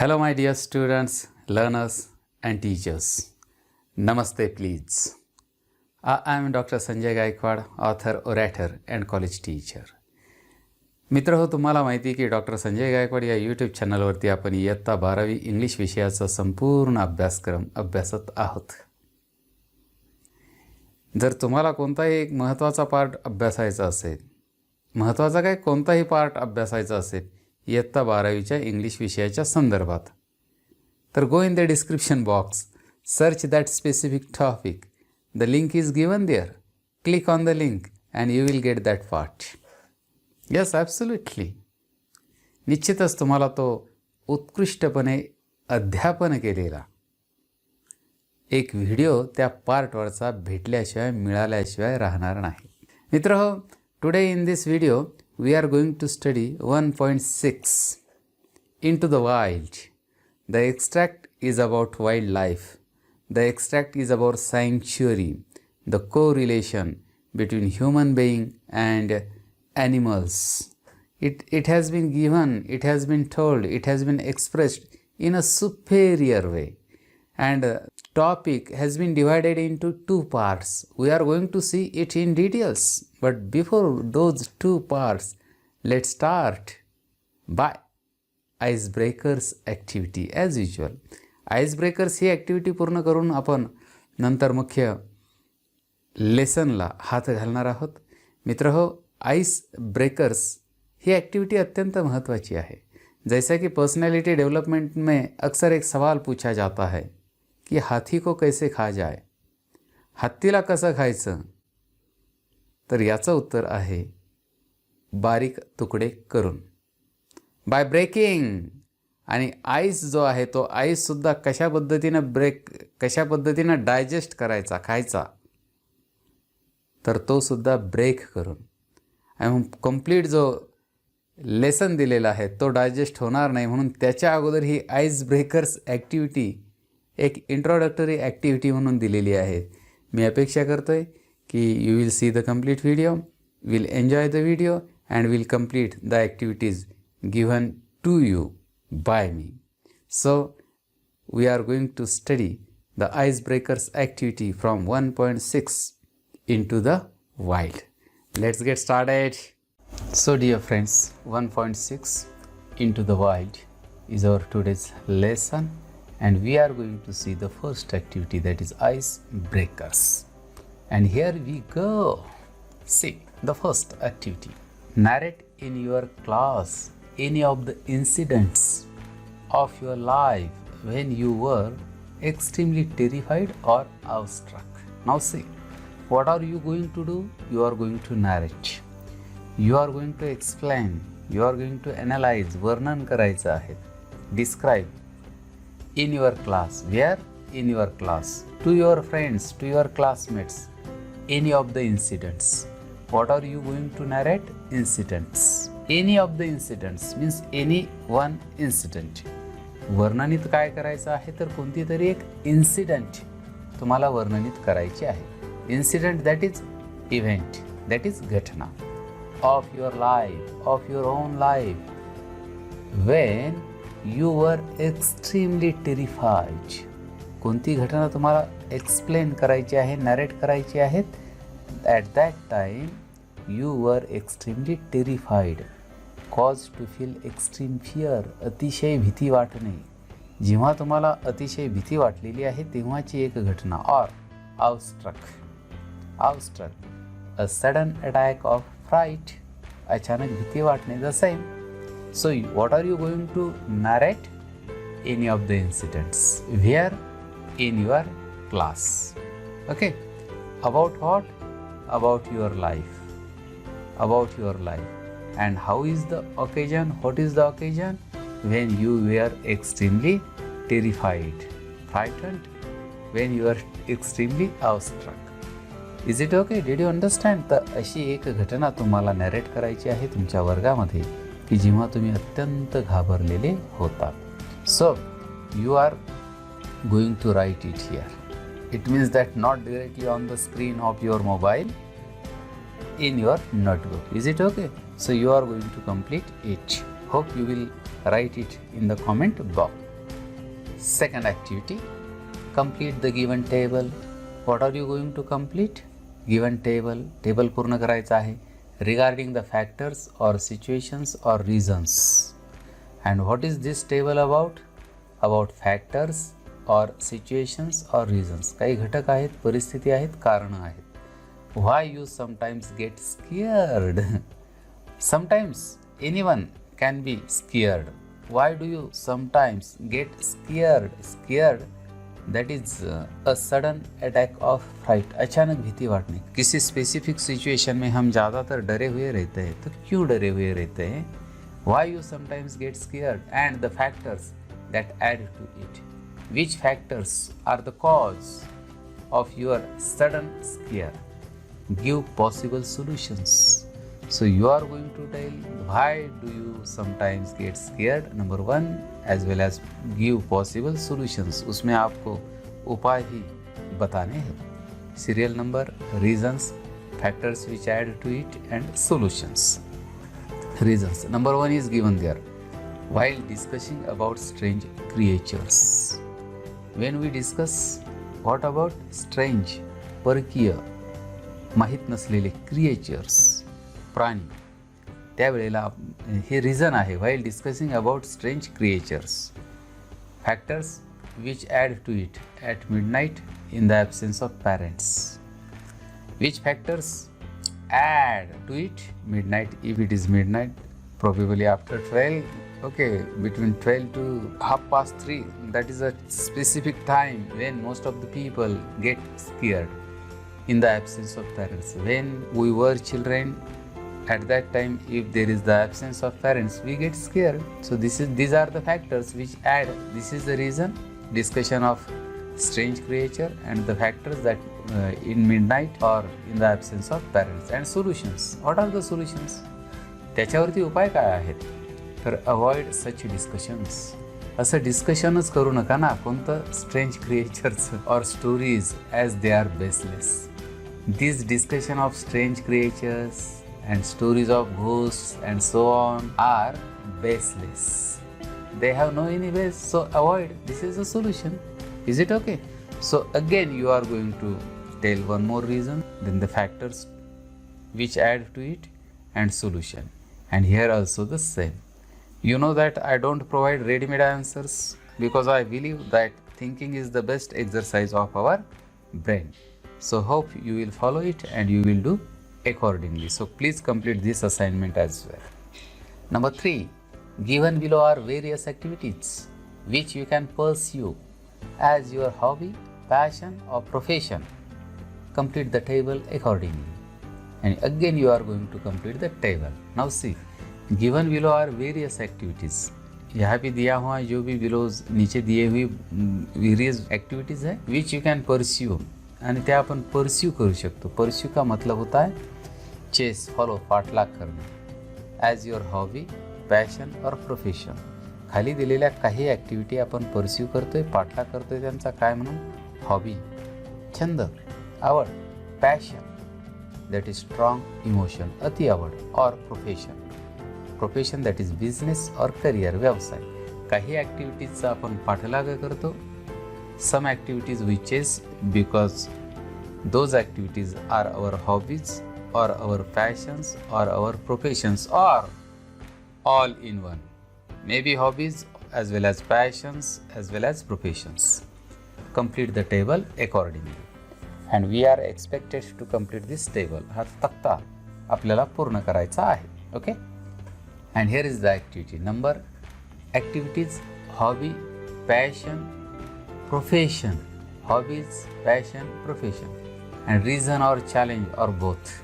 Hello, my dear students, learners, and teachers. Namaste, please. I am Dr. Sanjay Gaikwad, author, orator, and college teacher. मित्र हो, तुम्हाला माहिती आहे की doctor Sanjay Gaikwad या YouTube चॅनलवरती आपण इयत्ता 12वी इंग्लिश विषयाचा संपूर्ण अभ्यासक्रम अभ्यासत आहोत. जर तुम्हाला कोणताही एक महत्त्वाचा पार्ट अभ्यासायचा असेल, महत्त्वाचा काय कोणताही पार्ट अभ्यासायचा असेल इयत्ता 12वीच्या इंग्लिश विषयाच्या संदर्भात, तर go in the description box, search that specific topic. The link is given there. Click on the link and you will get that part. Yes, absolutely. निश्चितच तुम्हाला तो उत्कृष्टपणे अध्यापन केलेला एक व्हिडिओ त्या पार्टवरचा भेटल्याशिवाय मिळाल्याशिवाय राहणार नाही. मित्र हो, today in this video we are going to study 1.6 Into the Wild. The extract is about wildlife. The extract is about sanctuary, the correlation between human being and animals. It has been given, it has been told, it has been expressed in a superior way. And topic has been divided into two parts. We are going to see it in details. But before those two parts, let's start by icebreakers activity as usual. Icebreakers he activity पूर्ण करून आपण नंतर मुख्य लेसनला हात घालणार आहोत. मित्र हो, ice breakers ही activity अत्यंत महत्त्वाची आहे. जैसा कि पर्सनैलिटी डेवलपमेंट में अक्सर एक सवाल पूछा जाता है कि हाथी को कैसे खा जाए, हत्तीला कसं खायचं, तर याचं उत्तर आहे बारीक तुकडे करून, बाय ब्रेकिंग. आणि आईस जो आहे तो आईससुद्धा कशा पद्धतीनं डायजेस्ट करायचा, खायचा, तर तो सुद्धा ब्रेक करून. आणि कंप्लीट जो लेसन दिलेला आहे तो डायजेस्ट होणार नाही, म्हणून त्याच्या अगोदर ही आईस ब्रेकर्स ॲक्टिव्हिटी एक इंट्रोडक्टरी ॲक्टिव्हिटी म्हणून दिलेली आहे. मी अपेक्षा करतोय की you will see the complete video, will enjoy the video and will complete the activities given to you by me. So we are going to study the icebreakers activity from 1.6 Into the Wild. Let's get started. So dear friends, 1.6 Into the Wild is our today's lesson, and we are going to see the first activity, that is icebreakers. And here we go. See the first activity. Narrate in your class any of the incidents of your life when you were extremely terrified or awestruck. Now see, what are you going to do? You are going to narrate. You are going to explain. You are going to analyze. वर्णन करायचं आहे. Describe in your class. Where? In your class. To your friends, to your classmates. Any of the incidents. What are you going to narrate? Incidents. Any of the incidents means any one incident. वर्णनित काय करायचं आहे, तर कोणती तरी एक incident तुम्हाला वर्णनित करायची आहे. Incident that is event, that is घटना of your life, of your own life, when you were extremely terrified. कोणती घटना तुम्हाला एक्सप्लेन करायची आहे, नरेट करायची आहे. At that time you were extremely terrified, caused to feel extreme fear. अतिशय भीती वाटणे. जेव्हा तुम्हाला अतिशय भीती वाटलेली आहे तेव्हाची एक घटना. or awestruck, a sudden attack of fright. अचानक भीती वाटणे. the same. So what are you going to narrate? Any of the incidents. Where? In your class. Okay. About what? About your life. About your life. And how is the occasion? What is the occasion? When you were extremely terrified, frightened, when you were extremely awestruck. Is it okay? Did you understand? तर अशी एक घटना तुम्हाला narrate करायची आहे तुमच्या वर्गामध्ये की जेव्हा तुम्ही अत्यंत घाबरलेले होता. So you are going to write it here. It means that not directly on the screen of your mobile, in your notebook. Is it okay? So you are going to complete it. Hope you will write it in the comment box. Second activity, complete the given table. What are you going to complete? Given table. Table पूर्ण करायचं आहे. Regarding the factors or situations or reasons. And what is this table about? About factors or situations or reasons. काही घटक आहेत, परिस्थिती आहेत, कारणं आहेत. Why you sometimes get scared? Sometimes anyone can be scared. Why do you sometimes get scared? Scared, that is a sudden attack of fright. अचानक भीति वाटने. किसी स्पेसिफिक सिचुएशन में हम ज़्यादातर डरे हुए रहते हैं. तो क्यों डरे हुए रहते हैं? Why you sometimes get scared and the factors that add to it. Which factors are the cause of your sudden scare? Give possible solutions. So you are going to tell why do you sometimes get scared, number one, as well as give possible solutions. उसमें आपको उपाय भी बताने हैं. Serial number, reasons, factors which add to it and solutions. Reasons. Number one is given there. While discussing about strange creatures. When we discuss what about strange, परकीय, माहीत नसलेले creatures, प्राणी, त्यावेळेला हे रिझन आहे. While discussing about strange creatures. Factors which add to it at midnight in the absence of parents. Which factors add to it midnight? If it is midnight, probably after 12, okay, between 12 to 3:30, that is a specific time when most of the people get scared in the absence of parents. When we were children, at that time, if there is the absence of parents, we get scared. So these are the factors which add. This is the reason, discussion of strange creature and the factors that in midnight or in the absence of parents. And solutions. What are the solutions? त्याच्यावरती उपाय काय आहेत? तर avoid such discussions. असं डिस्कशनच करू नका ना कोणतं स्ट्रेंज क्रिएचरचं or stories as they are baseless. This discussion of strange creatures and stories of ghosts and so on are baseless. They have no any base, so avoid. This is a solution. Is it okay? So again you are going to tell one more reason, then the factors which add to it and solution. And here also the same. You know that I don't provide ready-made answers because I believe that thinking is the best exercise of our brain. So hope you will follow it and you will do accordingly. So please complete this assignment as well. Number 3, given below are various activities which you can pursue as your hobby, passion or profession. Complete the table accordingly. And again you are going to complete the table. Now see, given below are various activities. यहाँ पे दिया हुआ जो भी below नीचे दिए हुई various activities है which you can pursue. आणि त्या आपण pursue करू शकतो. pursue का मतलब होता है chase, follow, पाठलाग करणे. as your hobby, passion or profession. खाली दिलेल्या काही ॲक्टिव्हिटी आपण pursue करतोय, पाठलाग करतोय त्यांचा काय म्हणून? हॉबी, छंद, आवड, passion. That is strong emotion, अति आवड, or profession. Profession that is business or career, व्यवसाय. काही ॲक्टिव्हिटीजचा आपण पाठलाग करतो. Some activities we chase because those activities are our hobbies or our passions or our professions or all in one. Maybe hobbies as well as passions as well as professions. Complete the table accordingly. And we are expected to complete this table. हा तक्ता आपल्याला पूर्ण करायचा आहे. Okay? And here is the activity. Number, activities, hobby, passion, profession. Hobbies, passion, profession. And reason or challenge or both.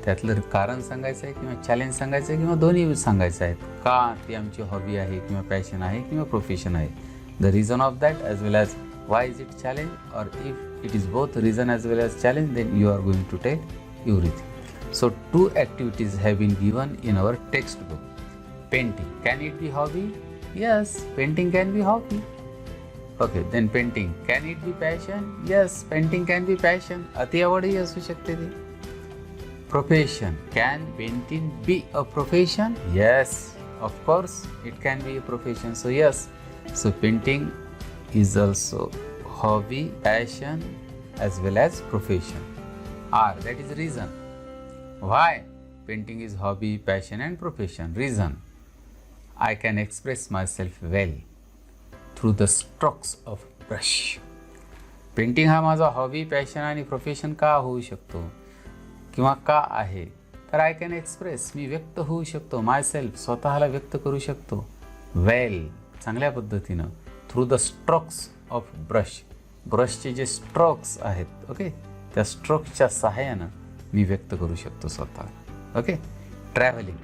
त्यातलं कारण सांगायचं आहे किंवा चॅलेंज सांगायचं आहे किंवा दोन्ही सांगायचं आहे. का ती आमची हॉबी आहे किंवा पॅशन आहे किंवा प्रोफेशन आहे. The reason of that as well as why is it challenge, or if it is both reason as well as challenge, then you are going to tell everything. So 2 activities have been given in our textbook. Painting, can it be hobby? Yes, painting can be hobby. Okay, then painting, can it be passion? Yes, painting can be passion. अति आवडही असू शकते ती. Profession, can painting be a profession? Yes, of course it can be a profession. So yes, so painting is also hobby, passion as well as profession. R, that is reason. Why painting is hobby, passion and profession? Reason, I can express myself well through the strokes of brush. Painting हा माझा hobby, passion आणि profession का होऊ शकतो किंवा का आहे, तर आय कॅन एक्सप्रेस, मी व्यक्त होऊ शकतो, माय सेल्फ, स्वतःला व्यक्त करू शकतो, वेल, चांगल्या पद्धतीनं, through the strokes of brush. ब्रशचे जे स्ट्रोक्स आहेत, ओके, त्या स्ट्रोक्सच्या सहाय्यानं मी व्यक्त करू शकतो स्वतः. Okay. Travelling,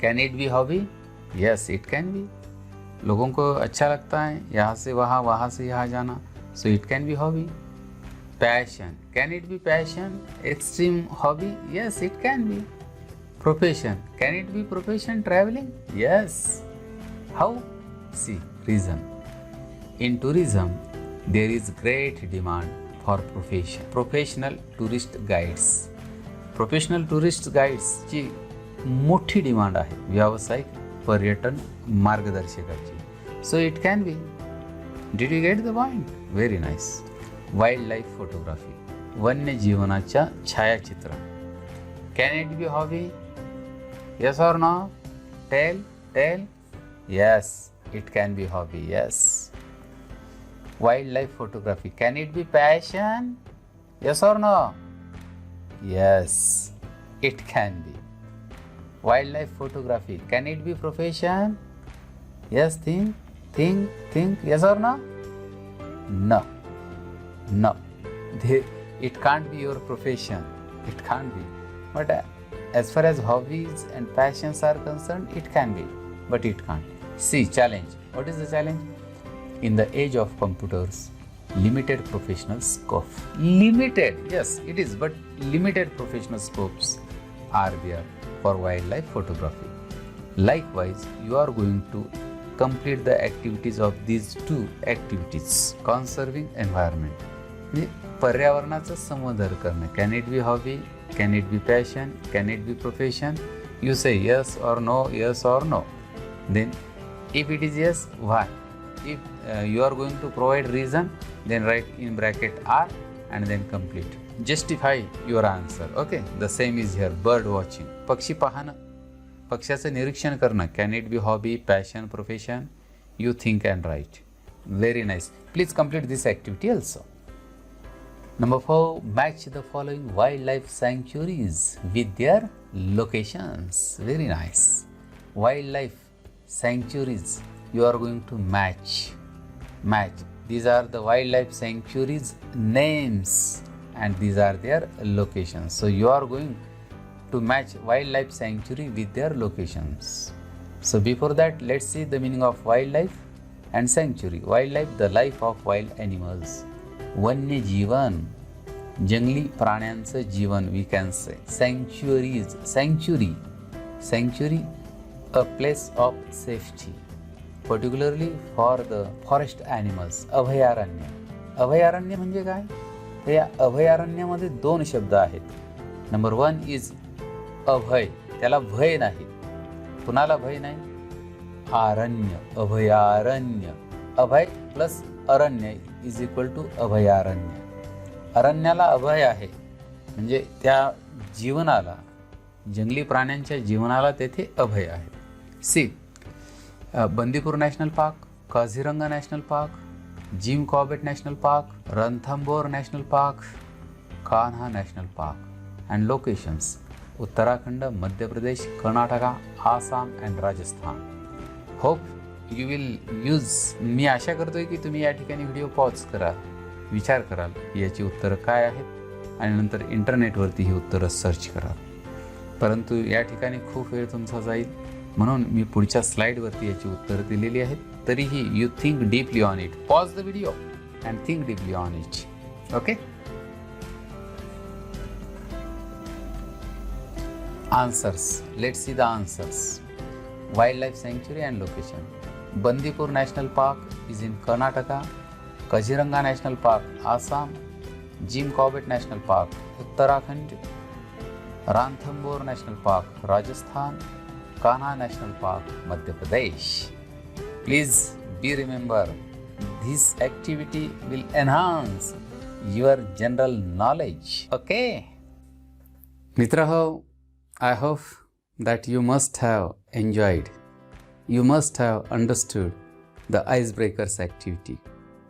can it be hobby? Yes, it can be. लोगों को अच्छा लगता है यहाँ से वहाँ से यहाँ जाना, so it can be hobby. Passion, can it be passion? Extreme hobby? Yes, it can be. Profession, can it be profession? Traveling? Yes. How? See, reason. In tourism, there is great demand for profession. Professional tourist guides. Professional tourist guides ची मोठी demand आहे व्यावसायिक पर्यटन मार्गदर्शकाची. So it can be. Did you get the point? Very nice. Wildlife photography, वन्य जीवनाच्या छायाचित्र. Can it be hobby? Yes or no? Tell. Yes, it can be hobby. Yes. Wildlife photography, can it be passion? Yes or no? Yes, it can be. Wildlife photography, can it be profession? Yes, think. Yes or no? No. It can't be your profession. It can't be. But as far as hobbies and passions are concerned, it can be. But it can't. See, challenge. What is the challenge? In the age of computers, limited professional scope. Limited, yes, it is. But limited professional scopes are there for wildlife photography. Likewise, you are going to complete the activities of these two activities. Conserving environment, म्हणजे पर्यावरणाचं संवर्धन करणं. Can it be hobby? Can it be passion? Can it be profession? You say yes or no, yes or no. Then if it is yes, why? If you are going to provide reason, then write in bracket R and then complete. Justify your answer. Okay, the same is here. Bird watching, पक्षी पाहणं, पक्ष्याचं निरीक्षण करणं. Can it be hobby, passion, profession? You think and write. Very nice. Please complete this activity also. Number 4, match the following wildlife sanctuaries with their locations. Very nice. Wildlife sanctuaries you are going to match. These are the wildlife sanctuaries names and these are their locations. So you are going to match wildlife sanctuary with their locations. So before that, let's see the meaning of wildlife and sanctuary. Wildlife, the life of wild animals. वन्य जीवन, जंगली प्राण्यांचं जीवन, we can say. Sanctuaries, sanctuary, a place of safety, particularly for the forest animals. अभयारण्य म्हणजे काय? तर या अभयारण्यामध्ये 2 शब्द आहेत. नंबर 1 इज अभय, त्याला भय नाही. कुणाला भय नाही? आरण्य, अभयारण्य. अभय प्लस अरण्य इज इक्वल टू अभयारण्य. अरण्याला अभय आहे म्हणजे त्या जीवनाला, जंगली प्राण्यांच्या जीवनाला तेथे अभय आहे. See, Bandipur national park, Kaziranga national park, Jim Corbett national park, Ranthambore national park, Kanha national park. And locations, Uttarakhand, Madhya Pradesh, Karnataka, Assam and Rajasthan. Hope you will use. मी आशा करतोय की तुम्ही या ठिकाणी व्हिडिओ पॉज कराल, विचार कराल की याची उत्तरं काय आहेत आणि नंतर इंटरनेटवरती ही उत्तरं सर्च कराल. परंतु या ठिकाणी खूप वेळ तुमचा जाईल म्हणून मी पुढच्या स्लाईडवरती याची उत्तरं दिलेली आहेत. तरीही you think deeply on it. Pause the video and think deeply on it. Okay. Answers. Let's see the answers. Wildlife sanctuary and location. Bandipur National Park is in Karnataka. Kaziranga National Park, Assam. Jim Corbett National Park, Uttarakhand. Ranthambore National Park, Rajasthan. Kanha National Park, Madhya Pradesh. Please be remember, this activity will enhance your general knowledge. Okay? Mitraho, I hope that you must have enjoyed, you must have understood the icebreakers activity.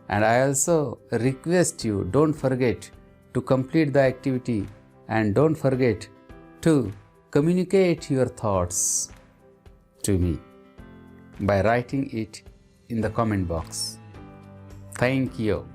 And I also request you, don't forget to complete the activity and don't forget to communicate your thoughts to me by writing it in the comment box. Thank you.